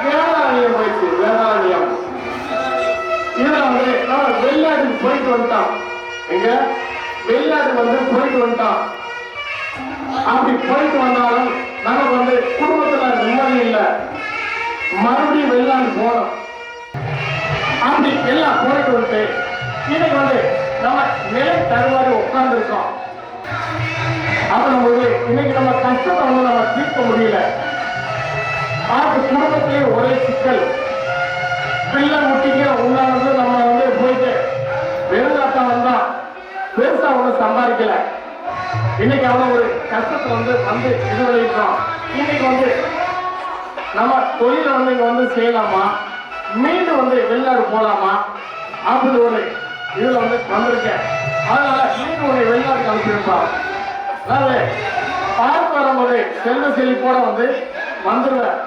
வேதாரண்யம் போயிடுச்சு. வேதாரண்யம் இதுல வந்து வெளிநாட்டுக்கு போயிட்டு வந்துட்டான். எங்க வெளிநாட்டுக்கு வந்து போயிட்டு வந்துட்டான். அப்படி போயிட்டு வந்தாலும் நமக்கு வந்து குடும்பத்துல நிம்மதி இல்லை. மறுபடியும் வெளிநாடு போனோம். அப்படி எல்லாம் போயிட்டு வந்து இன்னைக்கு வந்து நம்ம நிலை தருவாரி உட்கார்ந்து இருக்கோம். அப்படிங்கும்போது இன்னைக்கு நம்ம கஷ்டத்தை வந்து நம்ம தீர்க்க முடியல. ஆறு குடும்பத்திலே ஒரே சிக்கல். பிள்ளை முட்டிக்க உண்ணாந்து நம்ம வந்து போயிட்டு வெளிநாட்டம் வந்தா பெருசா ஒன்றும் சம்பாதிக்கல. இன்னைக்கு அவன் ஒரு கஷ்டத்தை வந்து இது பண்ணிருக்கோம். இன்னைக்கு வந்து நம்ம தொழிலை வந்து இங்க வந்து செய்யலாமா, மீண்டும் வந்து வெளிநாடு போலாமா அப்படி ஒரு இதுல வந்து வந்திருக்கேன். அதனால மீண்டும் ஒரு வெளிநாட்டுக்கு அனுப்பியிருப்பான். அதாவது பார்த்து வரும்போது செல்வ செழிப்போட வந்து வந்துடுவேன்.